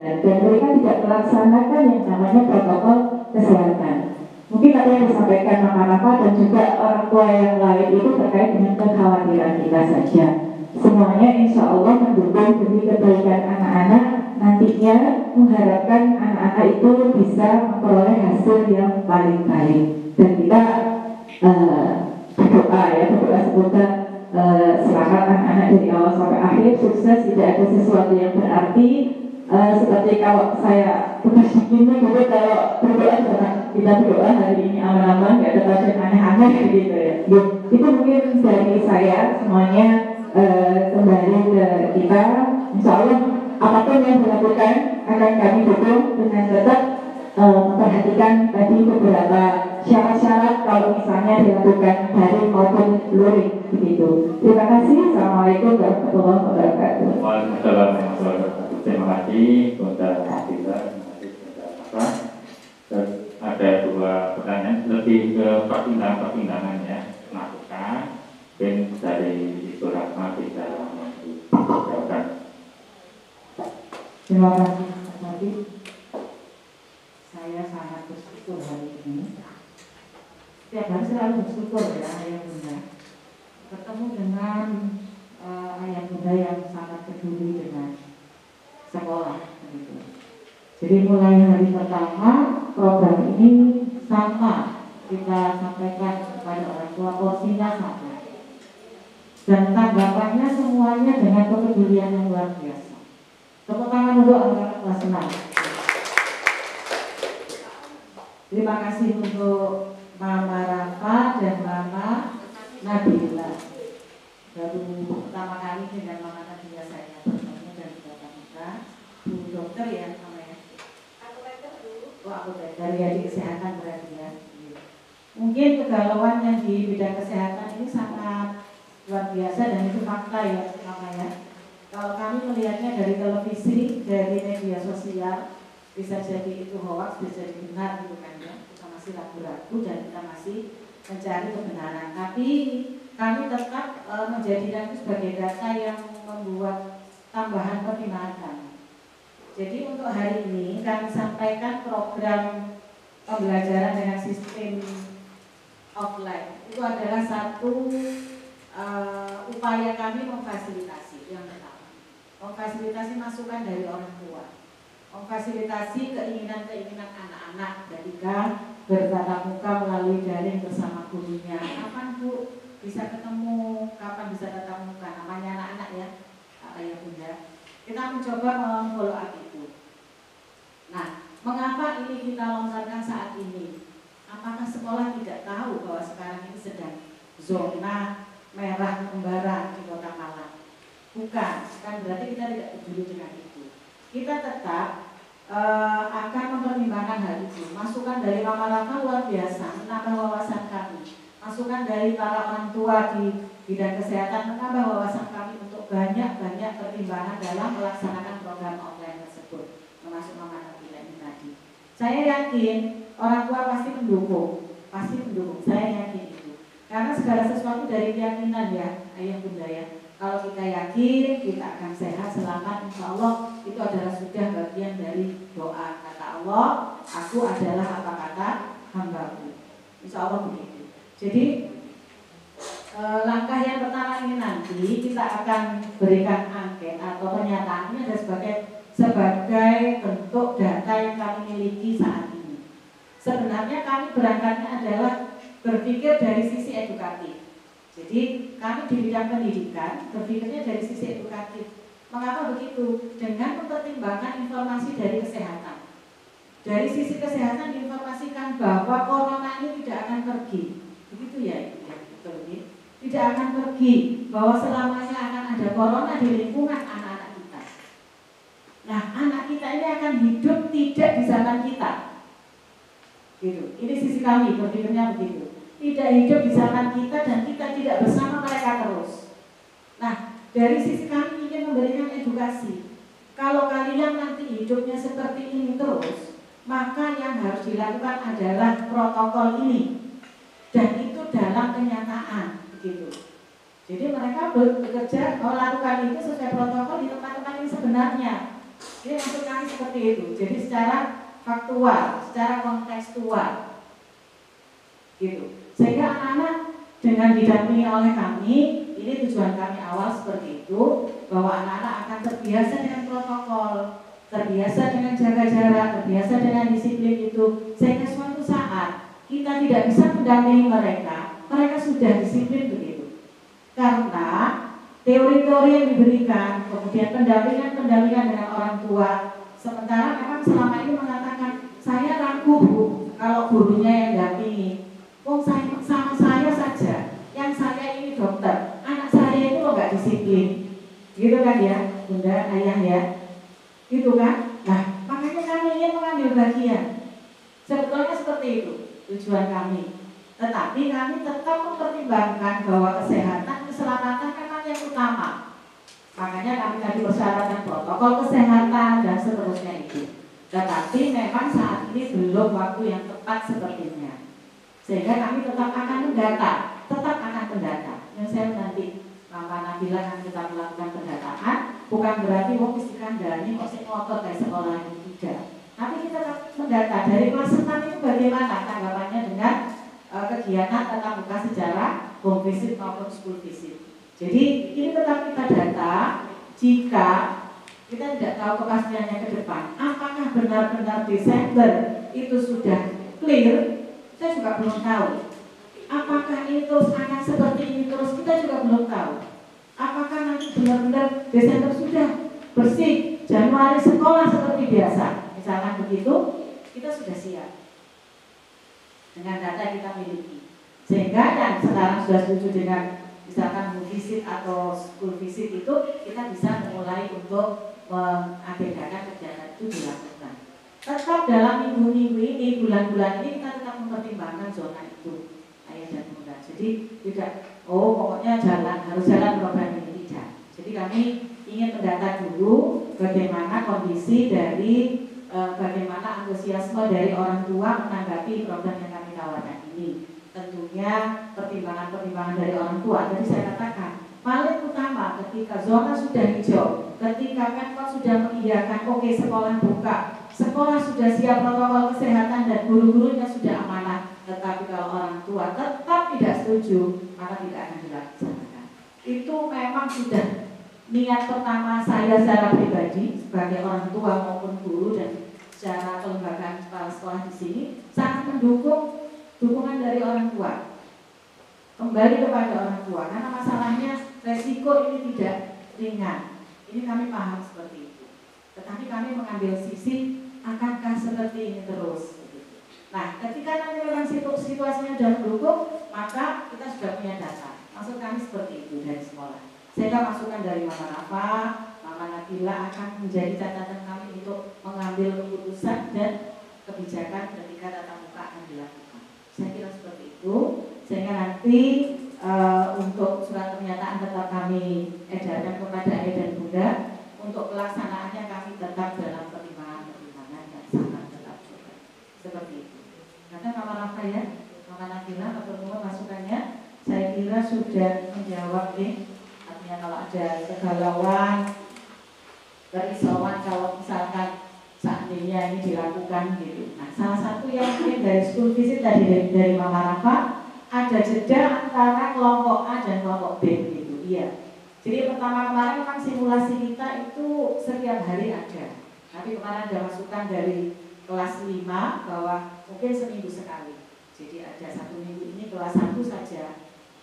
dan mereka tidak melaksanakan yang namanya protokol kesehatan. Mungkin ada yang disampaikan Mama dan juga orang tua yang lain itu terkait dengan kekhawatiran kita saja. Semuanya insya Allah mendukung demi kebaikan anak-anak, nantinya mengharapkan anak-anak itu bisa memperoleh hasil yang paling baik. Dan kita berdoa semoga selamat anak-anak dari awal sampai akhir, sukses, tidak ada sesuatu yang berarti. Seperti kalau saya bekas begini, gitu, kalau berdoa kita berdoa hari ini aman-aman, nggak ada pasien aneh-aneh gitu ya. Itu mungkin dari saya semuanya kembali ke kita. Insya Allah apapun yang dilakukan akan kami dukung dengan tetap memperhatikan tadi beberapa syarat-syarat kalau misalnya dilakukan daring maupun luring begitu. Terima kasih. Assalamualaikum warahmatullahi wabarakatuh. Waalaikumsalam warahmatullahi wabarakatuh. Terima kasih Bunda Nabila, terima kasih Bunda Apa. Dan ada dua pertanyaan lebih ke pertimbangannya melakukan dan dari Ibu Rahma bisa menjawabkan. Terima kasih Mas Nabi. Saya sangat bersyukur hari ini. Setiap hari selalu bersyukur ya ayah bunda. Bertemu dengan ayah bunda yang sangat peduli dengan sekolah. Gitu. Jadi mulai hari pertama program ini sama kita sampaikan kepada orang tua, porsinya sama. Dan tanggapannya semuanya dengan kepedulian yang luar biasa. Tepuk tangan untuk anak-anak kelas 6. Terima kasih untuk Mama Rafa dan Mama Nabila. Baru pertama kali dengan Mama Nabila saya bertemu dan bertemu Bu dokter ya namanya. Aku dokter Bu. Oh aku dari kesehatan berarti ya. Mungkin kegalauan yang di bidang kesehatan ini sangat luar biasa dan itu fakta ya namanya. Kalau kami melihatnya dari televisi, dari media sosial, bisa jadi itu hoax, bisa jadi benar gitu kan ya. Kita masih ragu-ragu dan kita masih mencari kebenaran. Tapi kami tetap menjadikan itu sebagai data yang membuat tambahan pertimbangan kami. Jadi untuk hari ini kami sampaikan program pembelajaran dengan sistem offline. Itu adalah satu upaya kami memfasilitasi yang pertama. Memfasilitasi masukan dari orang tua. Memfasilitasi keinginan-keinginan anak-anak ketika bertatap muka melalui daring bersama gurunya. Kapan Bu bisa ketemu, kapan bisa tatap muka, namanya anak-anak ya, ayah bunda. Kita mencoba follow up itu. Nah, mengapa ini kita lontarkan saat ini? Apakah sekolah tidak tahu bahwa sekarang ini sedang zona merah membara di Kota Malang? Bukan, kan berarti kita tidak peduli dengan itu. Kita tetap akan mempertimbangkan hal itu. Masukan dari Mama Rafa luar biasa, menambah wawasan kami. Masukan dari para orang tua di bidang kesehatan menambah wawasan kami untuk banyak-banyak pertimbangan dalam melaksanakan program online tersebut. Termasuk Mama Nabila ini tadi. Saya yakin orang tua pasti mendukung. Saya yakin itu. Karena segala sesuatu dari keyakinan ya, ayah bunda ya. Kalau kita yakin kita akan sehat, selamat, insya Allah itu adalah sudah bagian dari doa. Kata Allah, aku adalah apa kata hambaku. Insya Allah begitu. Jadi langkah yang pertama ini nanti kita akan berikan angket atau pernyataan ini ada sebagai bentuk data yang kami miliki saat ini. Sebenarnya kami berangkatnya adalah berpikir dari sisi edukatif. Jadi kami di bidang pendidikan berpikirnya dari sisi edukatif. Mengapa begitu? Dengan mempertimbangkan informasi dari kesehatan. Dari sisi kesehatan diinformasikan bahwa corona ini tidak akan pergi. Begitu ya, betul ya. Tidak akan pergi, bahwa selamanya akan ada corona di lingkungan anak-anak kita. Nah, anak kita ini akan hidup tidak di zaman kita. Gitu. Ini sisi kami berpikirnya begitu. Tidak hidup di zaman kita dan kita tidak bersama mereka terus. Nah, dari sisi kami ingin memberikan edukasi. Kalau kalian nanti hidupnya seperti ini terus, maka yang harus dilakukan adalah protokol ini. Dan itu dalam kenyataan, begitu. Jadi mereka bekerja melakukan itu sesuai protokol di tempat-tempat yang sebenarnya. Ini maksud kami seperti itu. Jadi secara faktual, secara kontekstual, gitu. Sehingga anak-anak dengan didampingi oleh kami, ini tujuan kami awal seperti itu, bahwa anak-anak akan terbiasa dengan protokol, terbiasa dengan jaga jarak, terbiasa dengan disiplin itu, sehingga suatu saat kita tidak bisa mendampingi mereka, mereka sudah disiplin begitu. Karena teori-teori yang diberikan, kemudian pendampingan dengan orang tua, sementara memang selama ini mengatakan, saya ragu Bu, kalau gurunya yang dampingi. Sama saya saja, yang saya ini dokter, anak saya itu loh nggak disiplin, gitu kan ya, Bunda, Ayah ya, gitu kan. Nah, makanya kami ingin mengambil bagian. Sebetulnya seperti itu tujuan kami. Tetapi kami tetap mempertimbangkan bahwa kesehatan, keselamatan memang yang utama. Makanya kami tadi persyaratan protokol kesehatan dan seterusnya itu. Tetapi memang saat ini belum waktu yang tepat sepertinya. Sehingga kami tetap akan mendata, Yang saya nanti Mama Nabila akan kita melakukan pendataan, bukan berarti mesti kandani kok sing ngotot kayak sekolah ini, tidak. Tapi kita tetap mendata dari kelas 6 itu bagaimana tanggapannya dengan kegiatan tatap muka secara home visit maupun school visit. Jadi ini tetap kita data. Jika kita tidak tahu kepastiannya ke depan, apakah benar-benar Desember itu sudah clear, kita juga belum tahu. Apakah ini terus akan seperti ini terus, kita juga belum tahu. Apakah nanti benar-benar Desember sudah bersih, Januari sekolah seperti biasa, misalkan begitu, kita sudah siap dengan data kita miliki. Sehingga dan sekarang sudah setuju dengan misalkan home visit atau school visit itu, kita bisa mulai untuk mengagendakan kegiatan itu dilakukan. Tetap dalam minggu-minggu ini, bulan-bulan ini kita tetap mempertimbangkan zona itu, Ayah dan Bunda. Jadi tidak, pokoknya harus jalan program ini, tidak. Jadi kami ingin mendata dulu bagaimana kondisi dari bagaimana antusiasme dari orang tua menanggapi program yang kami tawarkan ini. Tentunya pertimbangan-pertimbangan dari orang tua. Tadi saya katakan, paling utama ketika zona sudah hijau, ketika Pemkot sudah mengiyakan oke, sekolah buka, sekolah sudah siap protokol kesehatan dan guru-gurunya sudah amanah, tetapi kalau orang tua tetap tidak setuju, maka tidak akan dilaksanakan. Itu memang sudah niat pertama saya secara pribadi sebagai orang tua maupun guru dan secara kelembagaan kepala sekolah di sini sangat mendukung dukungan dari orang tua. Kembali kepada orang tua, karena masalahnya resiko ini tidak ringan. Ini kami paham seperti itu. Tetapi kami mengambil sisi akankah seperti ini terus. Nah, ketika nanti memang situasinya sudah mendukung, maka kita sudah punya data. Maksud kami seperti itu dari sekolah. Sehingga masukan dari Mama Rafa, Mama Nabila akan menjadi catatan kami untuk mengambil keputusan dan kebijakan ketika tatap muka akan dilakukan. Saya kira seperti itu. Sehingga nanti untuk surat pernyataan tetap kami edarkan kepada Ayah dan Bunda. Untuk pelaksanaannya kami tetap dalam pertimbangan-pertimbangan dan sangat tetap seperti itu. Karena Mama Rafa ya, Mama Nabila atau masukannya, saya kira sudah menjawab nih. Artinya kalau ada kegalauan, kerisauan kalau misalkan seandainya ini dilakukan gitu. Nah, salah satu yang mungkin dari school visit tadi dari Mama Rafa, ada jeda antara kelompok A dan kelompok B gitu. Iya. Jadi pertama kemarin memang simulasi kita itu setiap hari ada. Tapi kemarin ada masukan dari kelas 5 bahwa mungkin seminggu sekali. Jadi ada satu minggu ini kelas 1 saja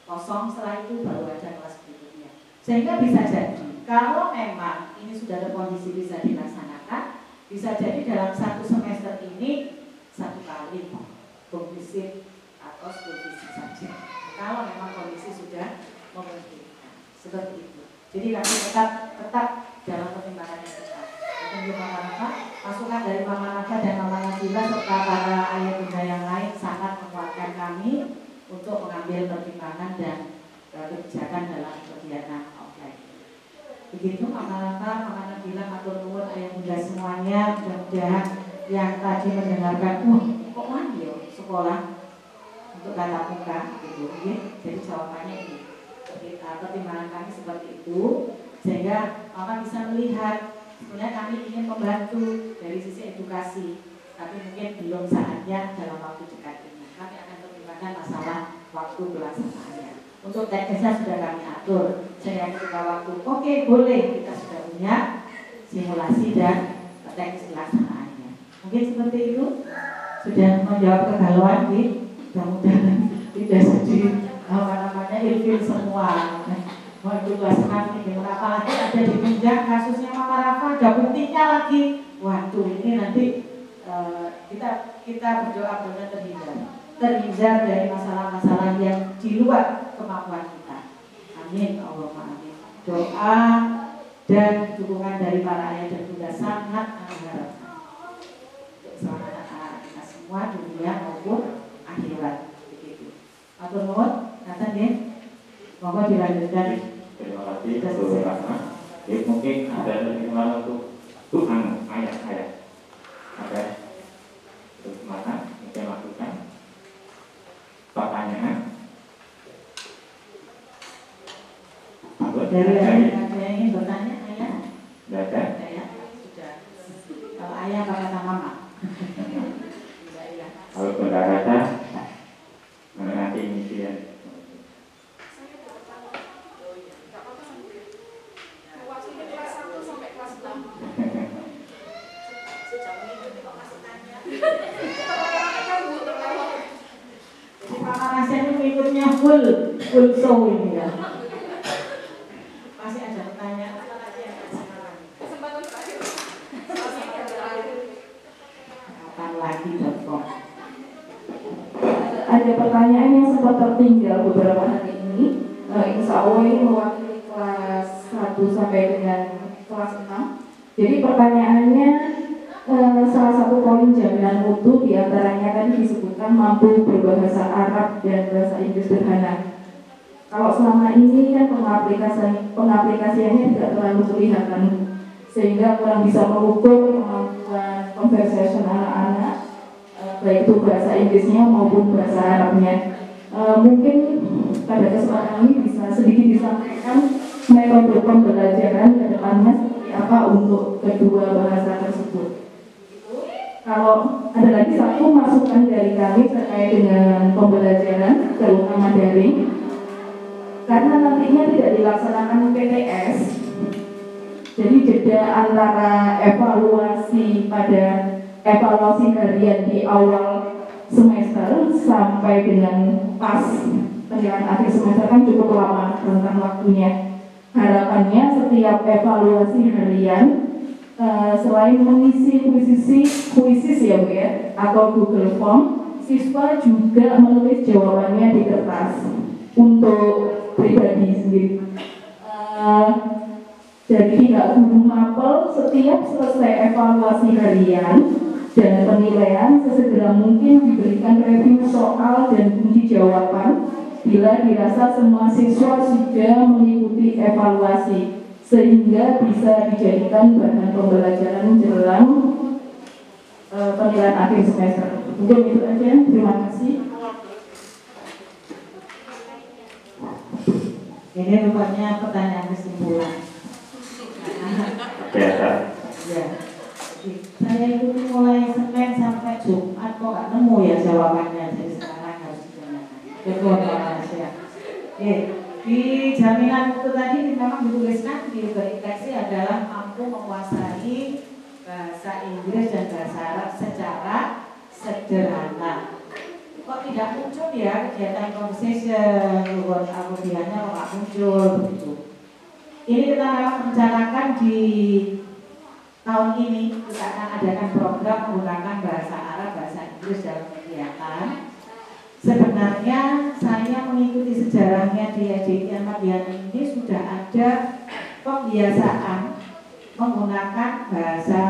kosong, setelah itu baru ada kelas berikutnya. Sehingga bisa jadi kalau memang ini sudah ada kondisi bisa dilaksanakan, bisa jadi dalam satu semester ini satu kali home visit atau school visit saja. Kalau memang kondisi sudah memungkinkan seperti itu. Jadi kami tetap dalam pertimbangan yang tetap. Tunggu Mama Rafa, masukan dari Mama Rafa dan Mama Nabila serta para ayah bunda yang lain sangat menguatkan kami untuk mengambil pertimbangan dan kebijakan dalam kegiatan offline. Begitu Mama Rafa, Mama Nabila, matur nuwun ayah bunda semuanya. Mudah-mudahan yang tadi mendengarkan, kok ya sekolah untuk tatap muka gitu, ya. Jadi jawabannya ini, pertimbangan kami seperti itu, sehingga Mama bisa melihat Sebenarnya kami ingin membantu dari sisi edukasi, tapi mungkin belum saatnya dalam waktu dekat ini. Kami akan pertimbangkan masalah waktu pelaksanaannya. Untuk teknisnya sudah kami atur, sehingga ketika waktu oke, boleh, kita sudah punya simulasi dan teknis pelaksanaannya. Mungkin seperti itu sudah menjawab kegalauan di mudah-mudahan tidak jadi ilfil semua. Mau itu kelas ini apalagi ada di pinjang kasusnya Mama Rafa, ada buktinya lagi. Waduh, ini nanti kita berdoa benar terhindar dari masalah-masalah yang di luar kemampuan kita. Amin, Allahumma amin. Doa dan dukungan dari para ayah dan bunda sangat mengharapkan untuk keselamatan anak kita semua dunia maupun akhirat. Begitu. Matur nuwun, kata nggih. Monggo dilanjutkan. Terima kasih Bu Ratna. Mungkin ada pertimbangan untuk ayat-ayat. Ada untuk mana kita lakukan pertanyaan. Dari ada yang ingin bertanya, ayah? Tidak ada. Ya, sudah. Kalau ayah apa kata mama? Kalau saudara ada, nanti inisian. Full show ini ya. Masih ada pertanyaan apa lagi yang kesempatan terakhir. Kapan lagi Dr. Ada pertanyaan yang sempat tertinggal beberapa hari ini. Insya Allah ini mewakili kelas 1 sampai dengan kelas 6. Jadi pertanyaannya salah satu poin jaminan mutu diantaranya tadi disebutkan mampu berbahasa Arab dan bahasa Inggris sederhana. Kalau selama ini kan pengaplikasiannya tidak terlalu kelihatan, sehingga kurang bisa mengukur kemampuan conversation anak-anak, baik itu bahasa Inggrisnya maupun bahasa Arabnya. Mungkin pada kesempatan ini bisa sedikit disampaikan metode pembelajaran ke depannya seperti apa untuk kedua bahasa tersebut. Kalau ada lagi satu masukan dari kami terkait dengan pembelajaran terutama daring, karena nantinya tidak dilaksanakan PTS, jadi jeda antara evaluasi harian di awal semester sampai dengan pas penilaian akhir semester kan cukup lama rentang waktunya. Harapannya setiap evaluasi harian selain mengisi kuisis ya Bu ya, atau Google Form, siswa juga menulis jawabannya di kertas untuk pribadi sendiri. Jadi tidak guru mapel, setiap selesai evaluasi harian dan penilaian sesegera mungkin diberikan review soal dan kunci jawaban bila dirasa semua siswa sudah mengikuti evaluasi, sehingga bisa dijadikan bahan pembelajaran jelang penilaian akhir semester. Mungkin itu aja, terima kasih. Ini rupanya pertanyaan kesimpulan. Biasa. Ya. Saya ikuti mulai Senin sampai Jumat kok nggak nemu ya jawabannya, jadi sekarang harus ditanyakan. Di jaminan mutu tadi memang dituliskan di terinteksi adalah mampu menguasai bahasa Inggris dan bahasa Arab secara sederhana. Kok tidak muncul ya kegiatan conversation, buat akudiannya kok nggak muncul begitu. Ini kita memang merencanakan di tahun ini kita akan adakan program menggunakan bahasa Arab, bahasa Inggris dalam kegiatan. Sebenarnya saya mengikuti sejarahnya di EDI Ahmad Yani ini sudah ada pembiasaan menggunakan bahasa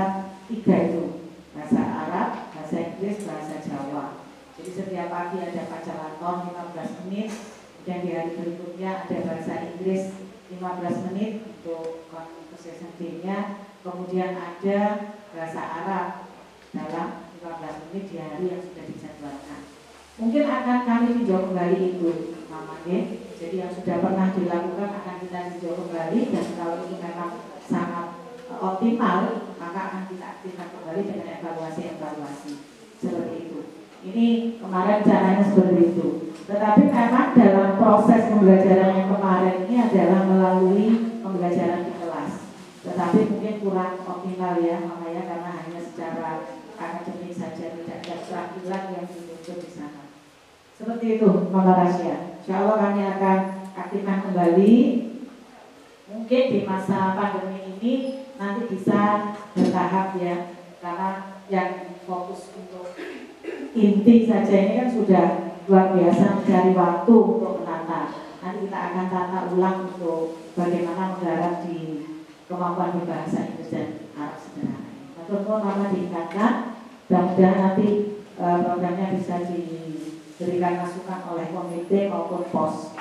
tiga itu, bahasa Arab, bahasa Inggris, bahasa Jawa. Jadi setiap pagi ada pacaraton 15 menit, kemudian di hari berikutnya ada bahasa Inggris 15 menit untuk conversation day-nya, kemudian ada bahasa Arab dalam 15 menit di hari yang sudah dijadwalkan. Mungkin akan kami tinjau kembali itu, Mama G. Jadi yang sudah pernah dilakukan akan kita tinjau kembali, dan kalau itu memang sangat optimal, maka akan kita aktifkan kembali dengan evaluasi seperti itu. Ini kemarin caranya seperti itu. Tetapi memang dalam proses pembelajaran yang kemarin ini adalah melalui pembelajaran di kelas. Tetapi mungkin kurang optimal ya, makanya karena hanya secara akademik saja, tidak ada keterampilan yang ditunjuk di sana. Seperti itu, Mbak Rasya. Insya Allah kami akan aktifkan kembali. Mungkin di masa pandemi ini nanti bisa bertahap ya, karena yang fokus untuk inti saja ini kan sudah luar biasa mencari waktu untuk menata. Nanti kita akan tata ulang untuk bagaimana menggarap di kemampuan berbahasa Inggris dan Arab sederhana. Tentu nama diingatkan, mudah-mudahan nanti programnya bisa diberikan masukan oleh komite maupun pos.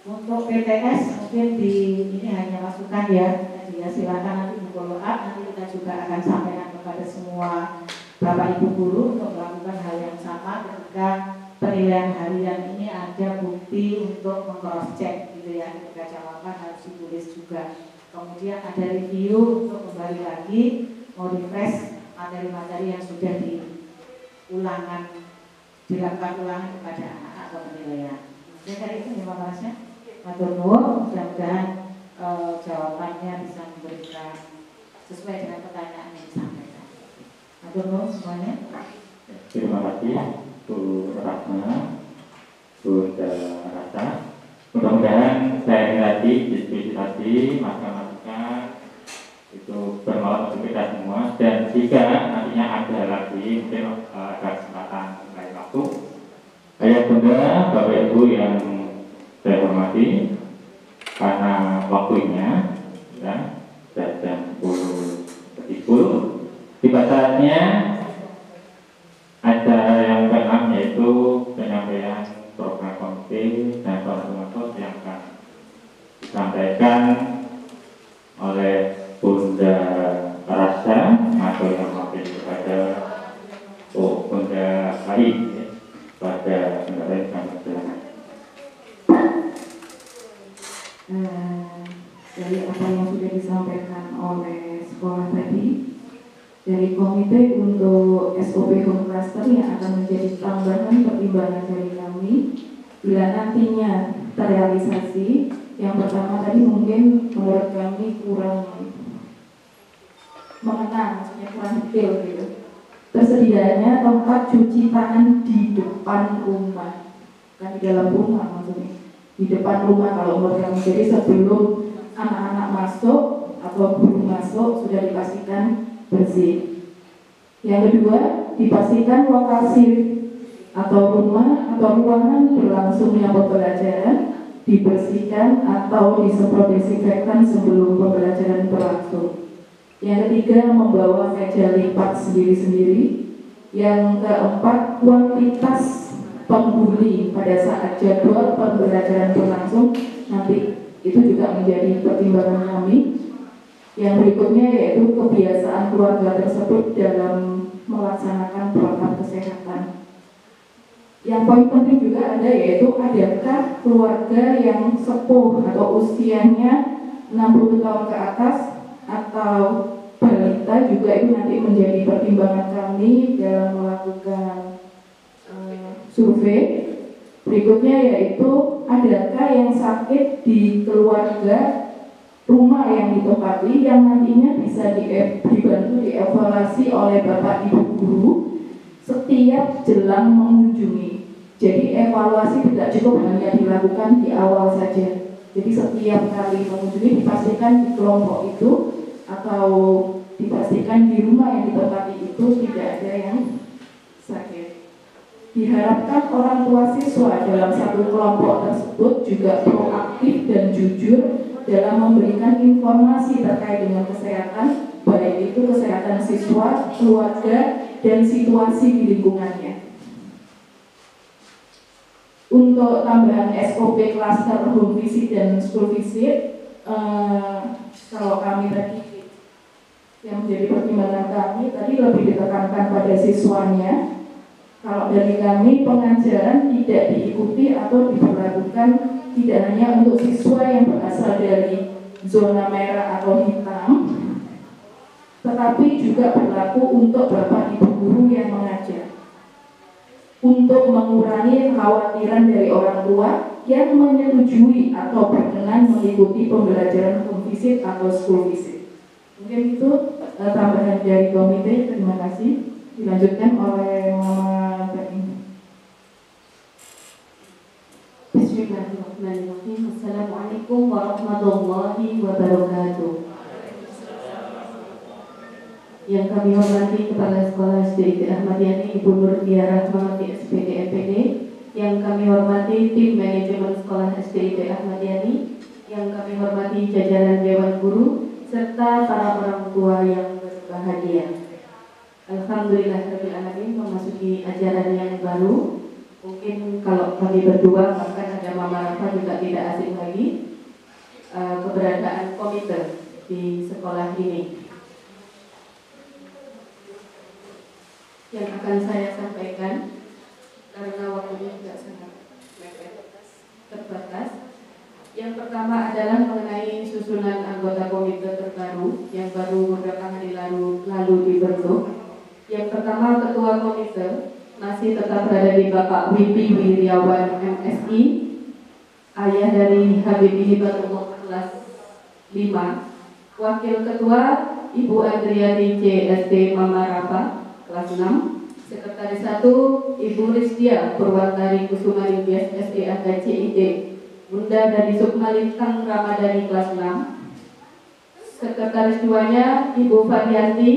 Untuk PTS mungkin ini hanya masukan ya, silakan nanti di follow up, nanti kita juga akan sampaikan kepada semua Bapak Ibu guru untuk melakukan hal yang sama ketika penilaian harian ini ada bukti untuk meng-cross check gitu ya, ketika jawaban harus ditulis juga. Kemudian ada review untuk kembali lagi refresh materi-materi yang sudah dilakukan ulangan kepada anak-anak atau penilaian. Jadi dari itu terima kasih. Matur nuwun, mudah-mudahan jawabannya bisa memberikan sesuai dengan pertanyaan yang disampaikan. Matur nuwun semuanya. Terima kasih Bu Ratna, Bu Rata. Mudah-mudahan saya tadi diskusi tadi, masukan itu bermanfaat untuk kita semua. Dan jika nantinya ada lagi mungkin ada kesempatan lain waktu, ayah bunda, Bapak Ibu yang saya hormati, karena waktunya ya, jam 10.10, tiba saatnya acara yang ke-6 yaitu penyampaian program komite dan program yang akan disampaikan oleh Bunda Rasya atau yang mewakili kepada Bunda Hai pada penyampaian dari apa yang sudah disampaikan oleh sekolah tadi, dari komite untuk SOP Home Cluster yang akan menjadi tambahan pertimbangan dari kami bila nantinya terrealisasi. Yang pertama tadi mungkin menurut kami kurang mengenal, maksudnya kurang detail gitu. Tersedianya tempat cuci tangan di depan rumah, kan di dalam rumah maksudnya, di depan rumah kalau menurut kami. Jadi sebelum anak-anak masuk atau guru masuk sudah dipastikan bersih. Yang kedua, dipastikan lokasi atau rumah atau ruangan berlangsungnya pembelajaran dibersihkan atau disemprot disinfektan sebelum pembelajaran berlangsung. Yang ketiga, membawa meja lipat sendiri-sendiri. Yang keempat, kuantitas penghuni pada saat jadwal pembelajaran berlangsung nanti itu juga menjadi pertimbangan kami. Yang berikutnya yaitu kebiasaan keluarga tersebut dalam melaksanakan protokol kesehatan. Yang poin penting juga ada yaitu adakah keluarga yang sepuh atau usianya 60 tahun ke atas atau balita juga itu nanti menjadi pertimbangan kami dalam melakukan survei. Berikutnya yaitu adakah yang sakit di keluarga rumah yang ditempati yang nantinya bisa dibantu dievaluasi oleh Bapak Ibu guru setiap jelang mengunjungi. Jadi evaluasi tidak cukup hanya dilakukan di awal saja. Jadi setiap kali mengunjungi dipastikan di kelompok itu atau dipastikan di rumah yang ditempati itu tidak ada yang sakit. Diharapkan orang tua siswa dalam satu kelompok tersebut juga proaktif dan jujur dalam memberikan informasi terkait dengan kesehatan, baik itu kesehatan siswa, keluarga, dan situasi di lingkungannya. Untuk tambahan SOP cluster home visit dan school visit, kalau kami tadi yang menjadi pertimbangan kami tadi lebih ditekankan pada siswanya. Kalau dari kami pengajaran tidak diikuti atau diberlakukan tidak hanya untuk siswa yang berasal dari zona merah atau hitam, tetapi juga berlaku untuk Bapak Ibu guru yang mengajar. Untuk mengurangi kekhawatiran dari orang tua yang menyetujui atau berkenan mengikuti pembelajaran home visit atau school visit. Mungkin itu tambahan dari komite. Terima kasih. Dilanjutkan oleh Mama Tani. Bismillahirrahmanirrahim. Assalamualaikum warahmatullahi wabarakatuh. Yang kami hormati Kepala Sekolah SDIT Ahmad Yani Ibu Nur Diarah Rahmawati SPD MPD, yang kami hormati tim manajemen Sekolah SDIT Ahmad Yani, yang kami hormati jajaran Dewan Guru serta para orang tua yang berbahagia. Alhamdulillahirrahmanirrahim, memasuki ajaran yang baru. Mungkin kalau kami berdua, bahkan ada Mama Rafa juga tidak asing lagi keberadaan komite di sekolah ini. Yang akan saya sampaikan, karena waktunya juga sangat terbatas. Yang pertama adalah mengenai susunan anggota komite terbaru yang baru beberapa hari lalu dibentuk. Yang pertama, ketua komite masih tetap berada di Bapak Wipi Wiryawan MSI, ayah dari Habibie Hibatullah kelas 5. Wakil ketua Ibu Andriani CSD Mama Rafa kelas 6. Sekretaris 1 Ibu Rizdia Purwantari Kusumaninggias SDA CID, Bunda dari Sukmalintang Ramadhani kelas 6. Sekretaris 2-nya Ibu Farianti,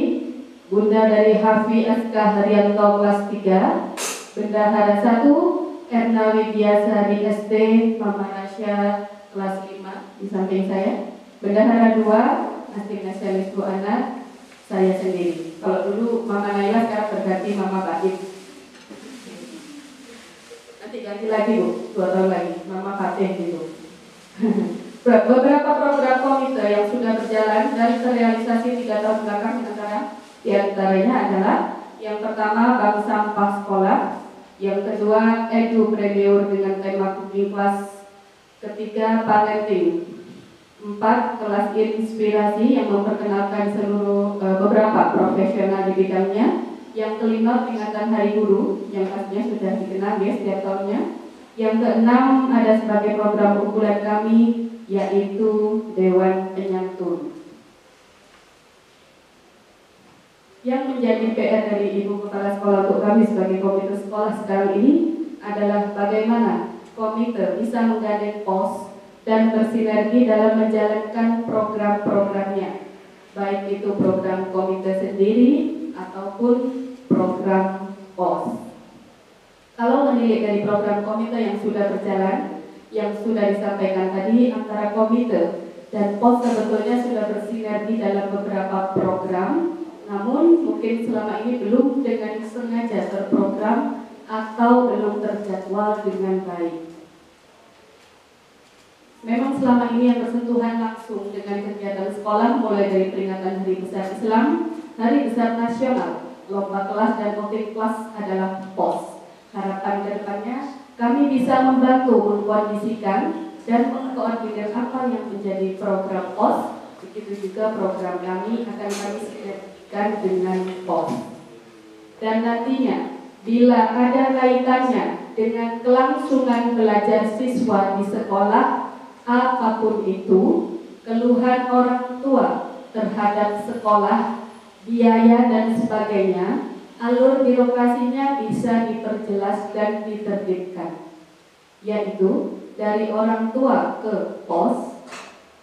Bunda dari Hafi Aska Haryanto kelas 3. Bendahara 1 Erna Widyasari SD Mama Rasya kelas 5 di samping saya. Bendahara 2 Asignasialis Bu Ana, saya sendiri. Kalau dulu Mama Naila, sekarang berganti Mama Fatih. Nanti ganti lagi Bu, 2 tahun lagi Mama Fatih gitu. Beberapa program komite yang sudah berjalan dan terrealisasi 3 tahun belakang di antaranya adalah yang pertama Bank Sampah Sekolah, yang kedua Edupreneur dengan tema cooking class, ketiga parenting, 4 kelas inspirasi yang memperkenalkan seluruh beberapa profesional di bidangnya, yang kelima peringatan Hari Guru yang pastinya sudah dikenal ya setiap tahunnya, yang keenam ada sebagai program unggulan kami yaitu Dewan Penyantun. Yang menjadi PR dari Ibu Kepala Sekolah untuk kami sebagai komite sekolah sekarang ini adalah bagaimana komite bisa menggandeng POS dan bersinergi dalam menjalankan program-programnya, baik itu program komite sendiri ataupun program POS. Kalau menilik dari program komite yang sudah berjalan, yang sudah disampaikan tadi, antara komite dan POS sebetulnya sudah bersinergi dalam beberapa program, namun mungkin selama ini belum dengan sengaja terprogram atau belum terjadwal dengan baik. Memang selama ini yang bersentuhan langsung dengan kegiatan sekolah mulai dari peringatan Hari Besar Islam, Hari Besar Nasional, lomba kelas dan outing kelas adalah POS. Harapan kedepannya kami bisa membantu mengkondisikan dan mengkoordinir apa yang menjadi program POS, begitu juga program kami akan kami sinergikan dengan POS. Dan nantinya bila ada kaitannya dengan kelangsungan belajar siswa di sekolah, apapun itu, keluhan orang tua terhadap sekolah, biaya dan sebagainya, alur birokrasinya bisa diperjelas dan ditertibkan, yaitu dari orang tua ke POS,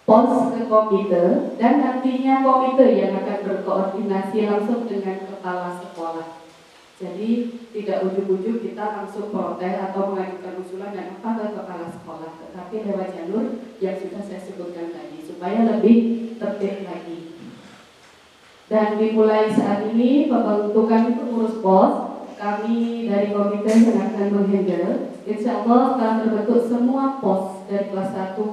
POS ke komite, dan nantinya komite yang akan berkoordinasi langsung dengan kepala sekolah. Jadi tidak ujuk-ujuk kita langsung protes atau mengajukan usulan dan apa ke kepala sekolah, tetapi lewat jalur yang sudah saya sebutkan tadi supaya lebih tertib lagi. Dan dimulai saat ini pembentukan pengurus POS, kami dari komite yang akan menghandle. Insya Allah telah terbentuk semua POS dari kelas 1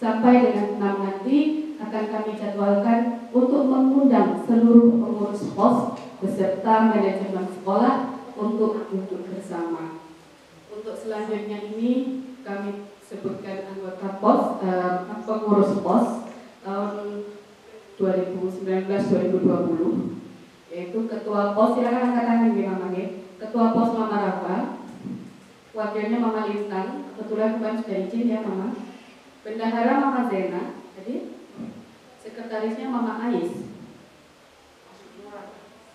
sampai dengan 6 nanti akan kami jadwalkan untuk mengundang seluruh pengurus POS beserta manajemen sekolah untuk duduk bersama. Untuk selanjutnya ini kami sebutkan anggota POS, pengurus POS tahun 2019-2020, yaitu Ketua POS, silakan angkat tangan di Mama ya. Ketua POS Mama Rafa, wakilnya Mama Lintang, kebetulan kemarin sudah izin ya Mama. Bendahara Mama Zena, jadi sekretarisnya Mama Ais.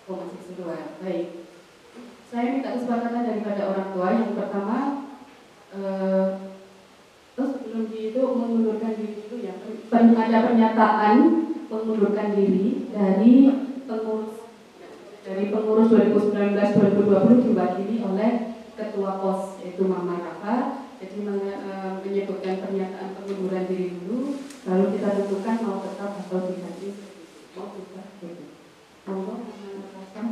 Oh masih semua, baik. Saya minta kesepakatan daripada orang tua. Yang pertama, terus sebelum itu mengundurkan diri itu ya, ada pernyataan mengundurkan diri dari pengurus 2019-2020 diwakili oleh Ketua POS yaitu Mama Rafa. Jadi menyebutkan pernyataan pengunduran diri dulu, lalu kita tentukan mau tetap atau tidak. Mau tetap gitu. Monggo Mama Rafa.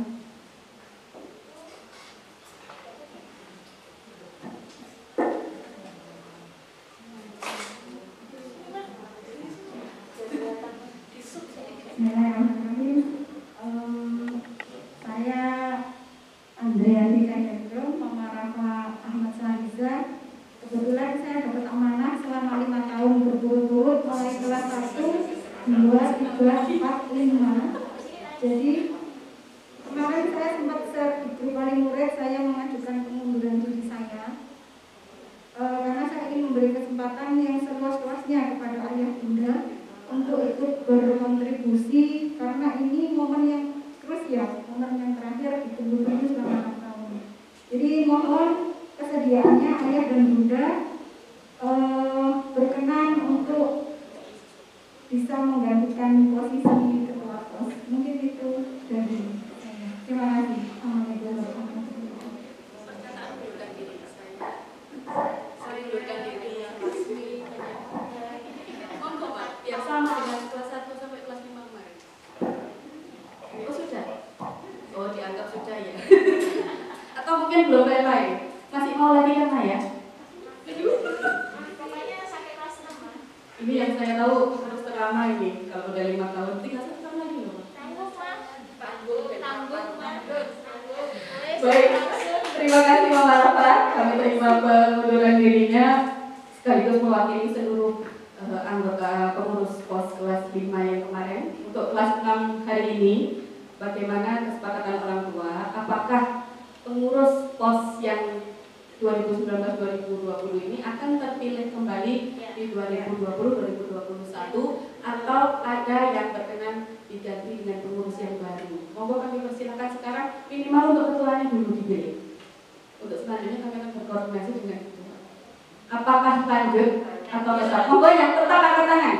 Bismillahirrahmanirrahim. Saya Andreani Cahyanto, Mama Rafa Ahmad Sahriza. Kebetulan saya dapat amanah selama 5 tahun berturut-turut mulai kelas 1, 2, 3, 4, 5. Jadi kemarin saya sempat di wali murid saya mengajukan pengunduran diri saya karena saya ingin memberi kesempatan yang seluas-luasnya kepada ayah bunda untuk ikut berkontribusi, karena ini momen yang krusial, momen yang terakhir ditunggu-tunggu selama 6 tahun. Jadi mohon kesediaannya ayah dan bunda berkenan untuk bisa menggantikan posisi ketua POS. Mungkin itu dari saya. Terima kasih. Assalamualaikum warahmatullahi sama dengan kelas 1 sampai kelas 5 kemarin. Oh sudah? Oh dianggap sudah ya. Atau mungkin belum lain. Masih mau lagi kan ya? Pokoknya sampai kelas 6. Ini yang saya tahu terus terlama ini. Kalau udah 5 tahun, tinggal 1 tahun lagi loh. Tanggung. Baik, terima kasih Mama Rafa. Kami terima pengunduran dirinya sekaligus mewakili seluruh anggota pengurus POS kelas 5 yang kemarin. Untuk kelas 6 hari ini, bagaimana kesepakatan orang tua? Apakah pengurus POS yang 2019-2020 ini akan terpilih kembali di 2020-2021 atau ada yang berkenan diganti dengan pengurus yang baru? Monggo kami persilakan sekarang, minimal untuk ketuanya dulu dipilih. Untuk selanjutnya kami akan berkoordinasi dengan ketua. Apakah lanjut atau tetap? Monggo yang tetap angkat tangan.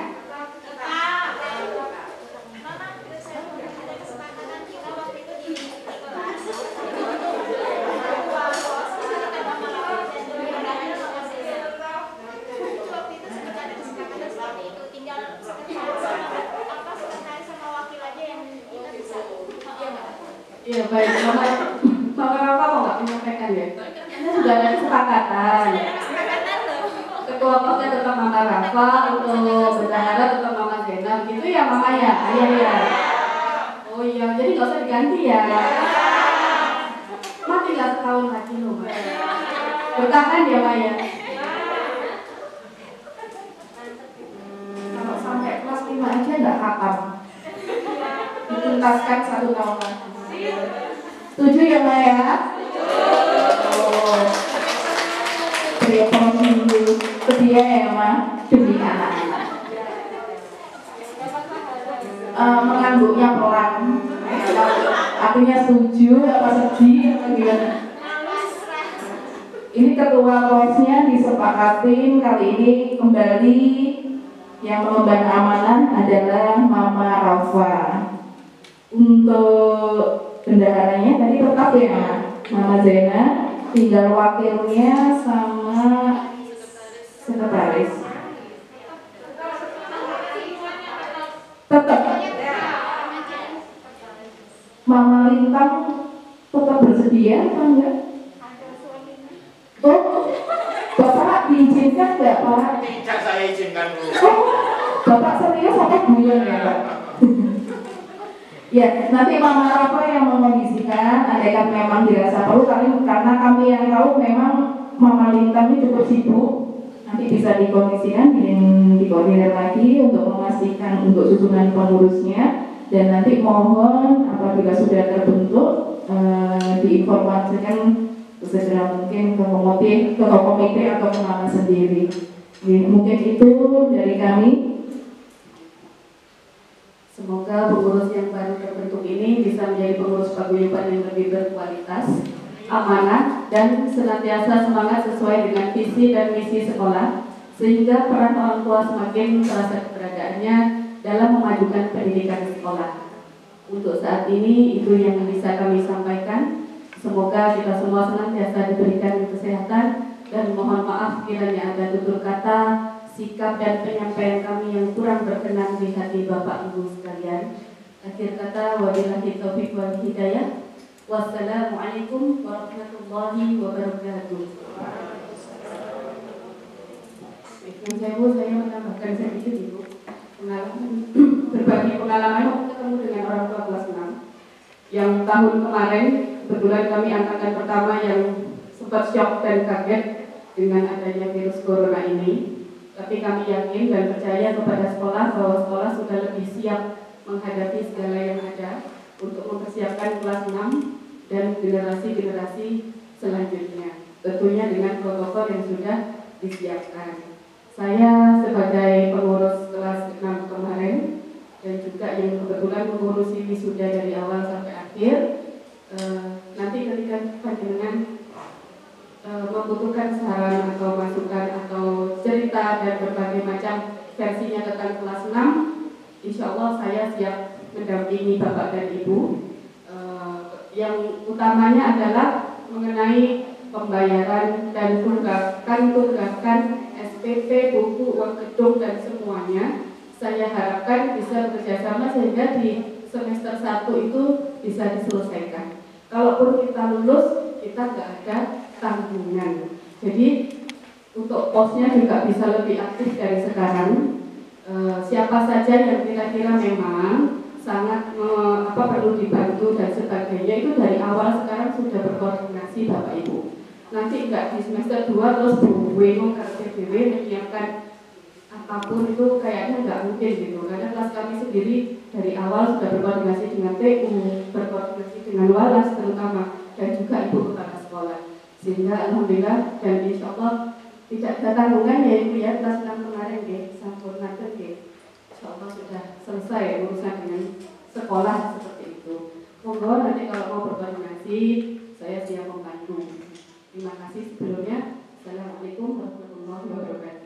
Iya baik, Mama Rafa kok nggak menyampaikan ya? Ini sudah ada kesepakatan. Ketua POSnya tetap Mama Rafa, untuk bendahara tetap Mama Zena, gitu ya Mama ya? Iya ya. Oh iya, jadi nggak usah diganti ya. Tinggal setahun lagi loh Mbak. Bertahan ya Mbak ya. Kalau sampai kelas 5 aja nggak khatam, dituntaskan 1 tahun lagi. Setuju ya Mbak ya? Oh, sedia ya Mbak demi anak-anak. Mengangguknya pelan. Artinya setuju apa sedih apa gimana? Ini ketua POS-nya disepakatin kali ini kembali yang mengemban amanah adalah Mama Rafa. Untuk bendaharanya tadi tetap ya Mama Zena, tinggal wakilnya sama sekretaris. Tetap. Mama Lintang tetap bersedia atau enggak? Oh, Bapak diizinkan enggak Pak? Tidak, saya izinkan dulu. Oh, Bapak serius apa guyon ya Pak? Ya, nanti Mama Rafa yang mengondisikan, andaikan memang dirasa perlu, karena kami yang tahu memang Mama Lintang ini cukup sibuk. nanti bisa dikoordinir lagi untuk memastikan untuk susunan pengurusnya, dan nanti mohon apabila sudah terbentuk diinformasikan sesegera mungkin ke komite atau ke nama sendiri. Mungkin itu dari kami. Semoga pengurus yang baru terbentuk ini bisa menjadi pengurus paguyuban yang lebih berkualitas, amanah, dan senantiasa semangat sesuai dengan visi dan misi sekolah, sehingga peran orang tua semakin terasa keberadaannya dalam memajukan pendidikan sekolah. Untuk saat ini itu yang bisa kami sampaikan. Semoga kita semua senantiasa diberikan kesehatan, dan mohon maaf kiranya ada tutur kata, sikap dan penyampaian kami yang kurang berkenan di hati Bapak Ibu sekalian. Akhir kata, wabillahi taufiq wal hidayah. Wassalamualaikum warahmatullahi wabarakatuh. Yang saya menambahkan sedikit Ibu, berbagi pengalaman waktu ketemu dengan orang tua kelas 6. Yang tahun kemarin kebetulan kami angkatan pertama yang sempat shock dan kaget dengan adanya virus corona ini. Tapi kami yakin dan percaya kepada sekolah bahwa sekolah sudah lebih siap menghadapi segala yang ada untuk mempersiapkan kelas 6 dan generasi-generasi selanjutnya. Tentunya dengan protokol yang sudah disiapkan. Saya sebagai pengurus kelas 6 kemarin dan juga yang kebetulan mengurusi wisuda dari awal sampai akhir, nanti ketika panjenengan membutuhkan saran atau masukan atau cerita dan berbagai macam versinya tentang kelas 6, insya Allah saya siap mendampingi Bapak dan Ibu. Yang utamanya adalah mengenai pembayaran dan tunggakan SPP, buku, uang gedung dan semuanya. Saya harapkan bisa bekerjasama sehingga di semester 1 itu bisa diselesaikan. Kalaupun kita lulus, kita nggak ada tanggungan. Jadi untuk posnya juga bisa lebih aktif dari sekarang. Siapa saja yang kira-kira memang sangat perlu dibantu dan sebagainya, itu dari awal sekarang sudah berkoordinasi Bapak Ibu. Nanti enggak di semester 2 terus bingung KPDW menyiapkan apapun, itu kayaknya enggak mungkin gitu. Karena kelas kami sendiri dari awal sudah berkoordinasi dengan TU, berkoordinasi dengan Walas terutama, dan juga Ibu Kepala Sekolah. Sehingga alhamdulillah dan insya Allah tidak ada tanggungan ya Ibu ya, kelas 6 kemarin ya, sampun nanti ya. Insya Allah sudah selesai urusan dengan sekolah seperti itu. Monggo nanti kalau mau berkoordinasi, saya siap membantu. Terima kasih sebelumnya. Assalamualaikum warahmatullahi wabarakatuh.